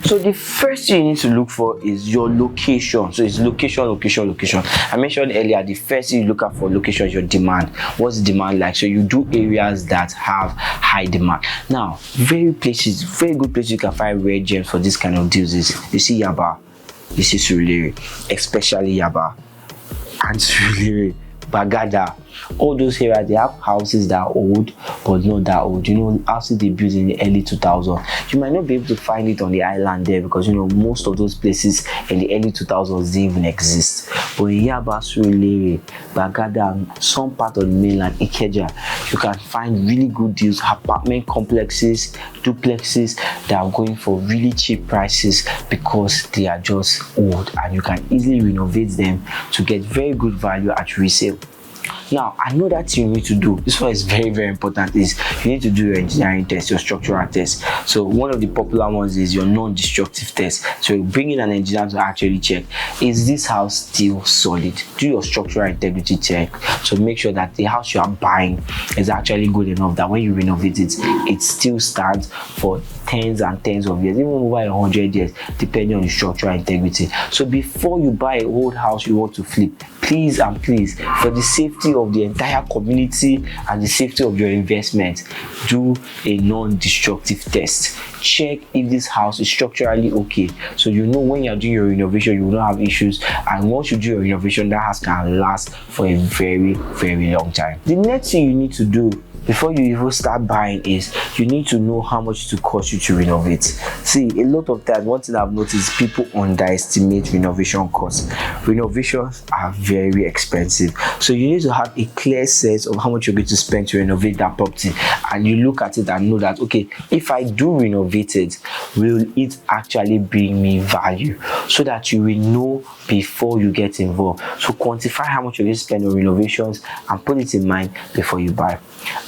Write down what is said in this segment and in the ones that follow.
So the first thing you need to look for is your location. So it's location. I mentioned earlier, the first thing you look at for location is your demand. What's the demand like? So you do areas that have high demand. Now, very good places you can find rare gems for this kind of deals is, you see Yaba, you see Surulere, especially Yaba and Surulere, Bagada. All those areas, they have houses that are old but not that old. You know, houses they built in the early 2000s. You might not be able to find it on the island there because, you know, most of those places in the early 2000s didn't even exist. But in Yaba, Surulere, Bagada, and some part of the mainland, Ikeja, you can find really good deals, apartment complexes, duplexes that are going for really cheap prices because they are just old, and you can easily renovate them to get very good value at resale. Now, another thing you need to do, this one is very important, is you need to do your engineering test, your structural test. So one of the popular ones is your non-destructive test. So you bring in an engineer to actually check, is this house still solid? Do your structural integrity check. So make sure that the house you are buying is actually good enough that when you renovate it, it still stands for tens and tens of years, even over 100 years, depending on the structural integrity. So before you buy an old house you want to flip, please, for the safety of the entire community and the safety of your investment, do a non-destructive test. Check if this house is structurally okay, so you know when you're doing your renovation you will not have issues, and once you do your renovation, that house can last for a very long time. The next thing you need to do before you even start buying is you need to know how much it will cost you to renovate. See, a lot of times, one thing I've noticed, people underestimate renovation costs. Renovations are very expensive, so you need to have a clear sense of how much you're going to spend to renovate that property, and you look at it and know that, okay, if I do renovate it, will it actually bring me value? So that you will know before you get involved. So quantify how much you're going to spend on renovations and put it in mind before you buy.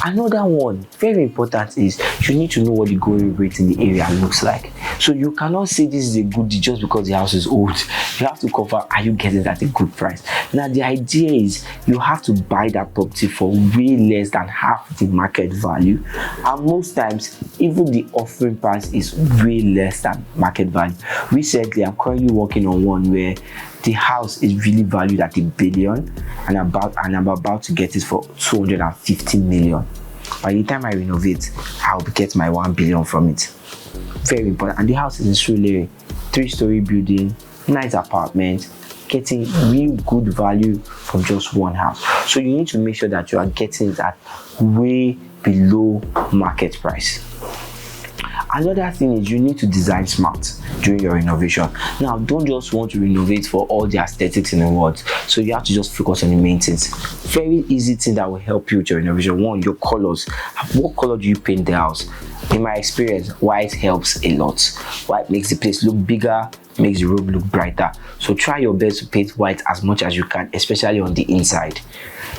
Another one, very important, is you need to know what the going rate in the area looks like. So you cannot say this is a good deal just because the house is old. You have to cover, are you getting it at a good price? Now the idea is you have to buy that property for way less than half the market value, and most times even the offering price is way less than market value. Recently, I'm currently working on one where the house is really valued at $1 billion, and I'm about to get it for 250 million. By the time I renovate, I'll get my 1 billion from it. Very important. And the house is in Surulere, 3-story building, nice apartment, getting real good value from just one house. So you need to make sure that you are getting that way below market price. Another thing is you need to design smart during your renovation. Now, don't just want to renovate for all the aesthetics in the world. So you have to just focus on the main things. Very easy thing that will help you with your renovation. One, your colors. What color do you paint the house? In my experience, white helps a lot. White makes the place look bigger, makes the room look brighter. So try your best to paint white as much as you can, especially on the inside.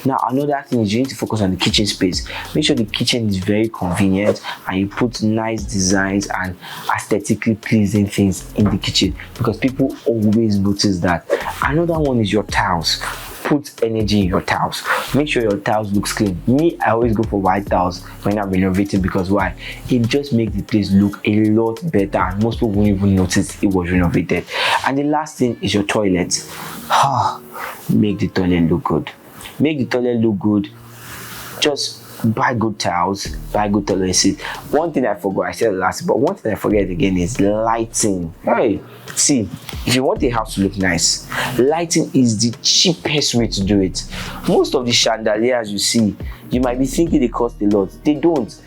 Now, another thing is you need to focus on the kitchen space. Make sure the kitchen is very convenient and you put nice designs and aesthetically pleasing things in the kitchen, because people always notice that. Another one is your tiles. Put energy in your tiles. Make sure your tiles looks clean. Me, I always go for white tiles when I'm renovating, because why? It just makes the place look a lot better and most people won't even notice it was renovated. And the last thing is your toilet. Make the toilet look good. Make the toilet look good. Just buy good tiles, buy good toilet seats. One thing I forgot, I said last, but one thing I forget again is lighting. Hey, see, if you want a house to look nice, lighting is the cheapest way to do it. Most of the chandeliers you see, you might be thinking they cost a lot. They don't.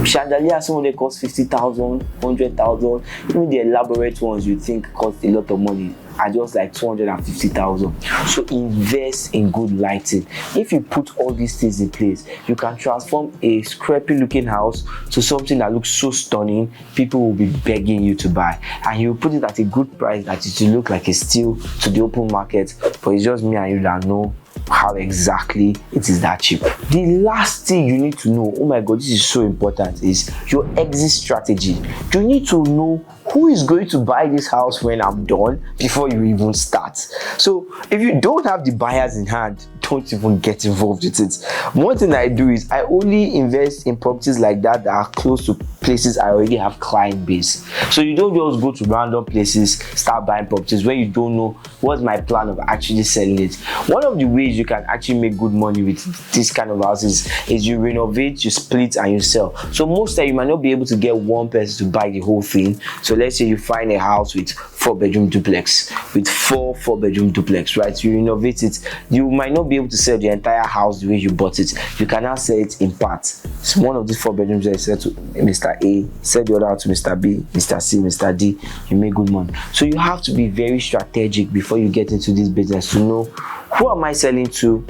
Chandeliers, some of them cost 50,000, 100,000. Even the elaborate ones you think cost a lot of money are just like 250,000. So invest in good lighting. If you put all these things in place, you can transform a scrappy looking house to something that looks so stunning. People will be begging you to buy, and you put it at a good price that it will look like a steal to the open market. But it's just me and you that know how exactly it is that cheap. The last thing you need to know, oh my god, this is so important, is your exit strategy. You need to know who is going to buy this house when I'm done before you even start. So if you don't have the buyers in hand, don't even get involved with it. One thing I do is I only invest in properties like that are close to places I already have client base. So you don't just go to random places, start buying properties where you don't know what's my plan of actually selling it. One of the ways you can actually make good money with this kind of houses is you renovate, you split, and you sell. So most time you might not be able to get one person to buy the whole thing. So let's say you find a house with 4-bedroom duplex, with 4-bedroom duplex, right? You renovate it, you might not be able to sell the entire house the way you bought it. You can now sell it in parts. So one of these 4 bedrooms you sell to Mr. A, sell the other to Mr. B, Mr. C, Mr. D. You make good money. So you have to be very strategic before you get into this business to know, who am I selling to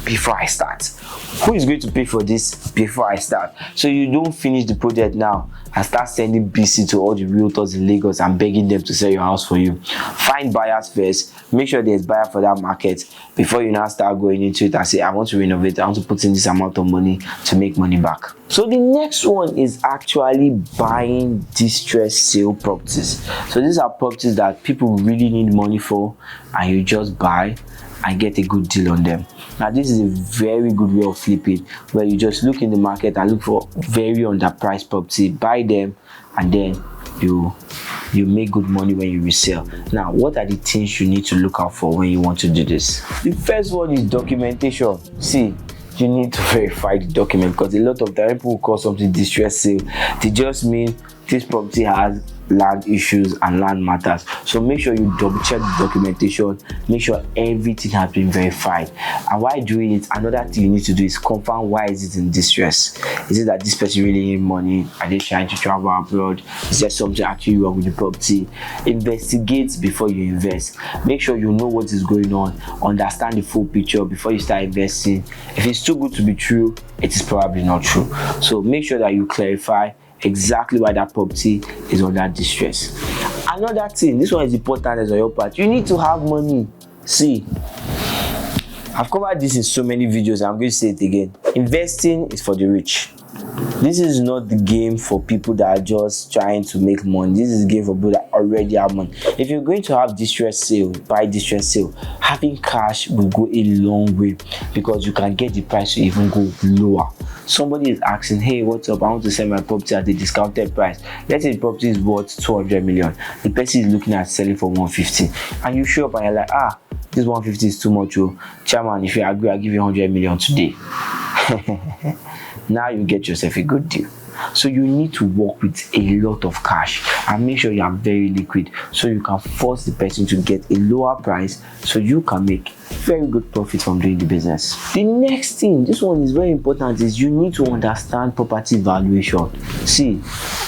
before I start? Who is going to pay for this before I start? So you don't finish the project now and start sending BC to all the realtors in Lagos and begging them to sell your house for you. Find buyers first. Make sure there's buyer for that market before you now start going into it and say, I want to renovate, I want to put in this amount of money to make money back. So the next one is actually buying distressed sale properties. So these are properties that people really need money for, and you just buy and get a good deal on them. Now this is a very good way of flipping, where you just look in the market and look for very underpriced property, buy them, and then you make good money when you resell. Now, what are the things you need to look out for when you want to do this? The first one is documentation. See, you need to verify the document, because a lot of time people will call something distress sale. They just mean this property has land issues and land matters. So make sure you double check the documentation, make sure everything has been verified. And while doing it, another thing you need to do is confirm, why is it in distress? Is it that this person really need money? Are they trying to travel abroad? Is there something actually wrong with the property? Investigate before you invest. Make sure you know what is going on, understand the full picture before you start investing. If it's too good to be true, it is probably not true. So make sure that you clarify exactly why that property is under distress. Another thing, this one is important as on your part, you need to have money. See, I've covered this in so many videos, I'm going to say it again. Investing is for the rich. This is not the game for people that are just trying to make money. This is a game for people that already have money. If you're going to have distress sale, buy distress sale, having cash will go a long way, because you can get the price to even go lower. Somebody is asking, hey, what's up, I want to sell my property at a discounted price. Let's say the property is worth 200 million. The person is looking at selling for 150, and you show up and you're like, this 150 is too much. Oh, chairman, if you agree, I'll give you 100 million today. Now you get yourself a good deal. So you need to work with a lot of cash and make sure you are very liquid, so you can force the person to get a lower price, so you can make very good profit from doing the business. The next thing, this one is very important, is you need to understand property valuation. See,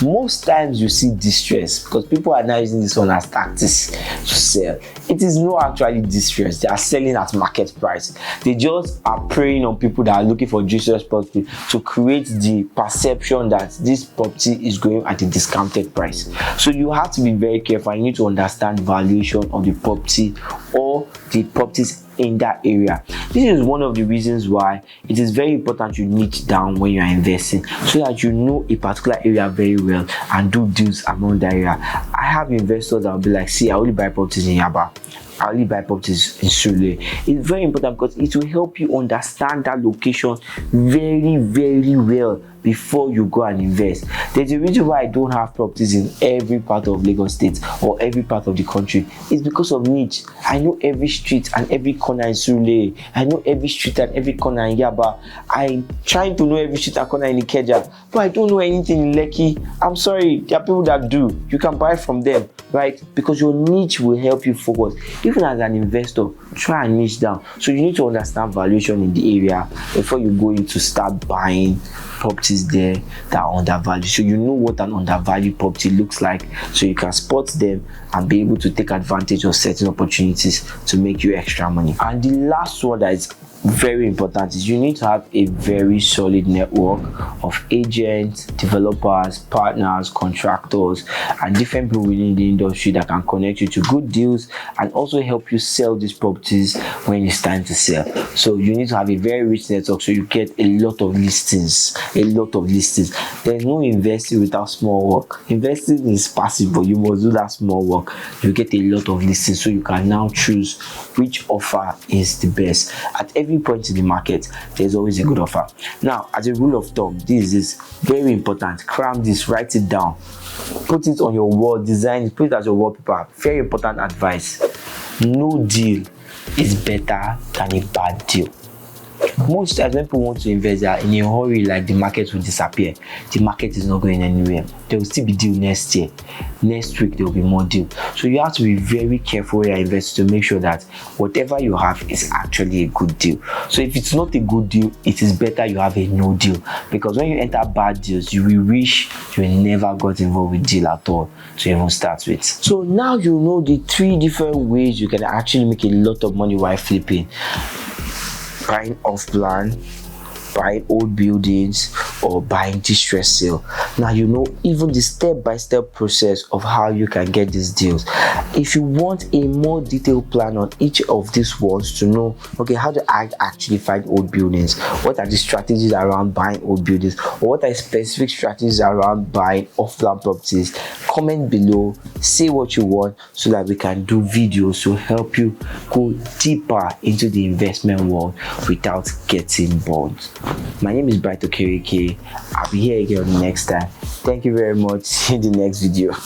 most times you see distress because people are now using this one as tactics to sell. It is not actually distress. They are selling at market price. They just are preying on people that are looking for distress property to create the perception that this property is going at a discounted price. So you have to be very careful. You need to understand valuation of the property or the properties in that area. This is one of the reasons why it is very important you niche down when you are investing, so that you know a particular area very well and do deals around that area. I have investors that will be like, see, I only buy properties in Yaba, I only buy properties in Sule. It's very important because it will help you understand that location very, very well before you go and invest. There's a reason why I don't have properties in every part of Lagos State or every part of the country. It's because of niche. I know every street and every corner in Sule. I know every street and every corner in Yaba. I'm trying to know every street and corner in Ikeja, but I don't know anything in Lekki. I'm sorry, there are people that do. You can buy from them, right? Because your niche will help you focus. Even as an investor, try and niche down. So you need to understand valuation in the area before you go into start buying properties there that are undervalued. So you know what an undervalued property looks like, so you can spot them and be able to take advantage of certain opportunities to make you extra money. And the last one that is very important is you need to have a very solid network of agents, developers, partners, contractors, and different people within the industry that can connect you to good deals and also help you sell these properties when it's time to sell. So you need to have a very rich network, so you get a lot of listings. There's no investing without small work. Investing is passive, but you must do that small work. You get a lot of listings, so you can now choose which offer is the best. At every every point in the market, there's always a good offer. Now, as a rule of thumb, this is very important. Cram this, write it down, put it on your wall, design it, put it as your wallpaper. Very important advice: no deal is better than a bad deal. Most times when people want to invest, they are in a hurry, like the market will disappear. The market is not going anywhere. There will still be deal next year. Next week there will be more deal. So you have to be very careful when you invest to make sure that whatever you have is actually a good deal. So if it's not a good deal, it is better you have a no deal, because when you enter bad deals, you will wish you never got involved with deal at all to even start with. So now you know the 3 different ways you can actually make a lot of money while flipping: buying off plan, buying old buildings, or buying distress sale. Now you know even the step-by-step process of how you can get these deals. If you want a more detailed plan on each of these ones to know, okay, how do I actually find old buildings, what are the strategies around buying old buildings, or what are specific strategies around buying off-plan properties, comment below, say what you want, so that we can do videos to help you go deeper into the investment world without getting bored. My name is Bright Okereke. I'll be here again next time. Thank you very much. See you in the next video.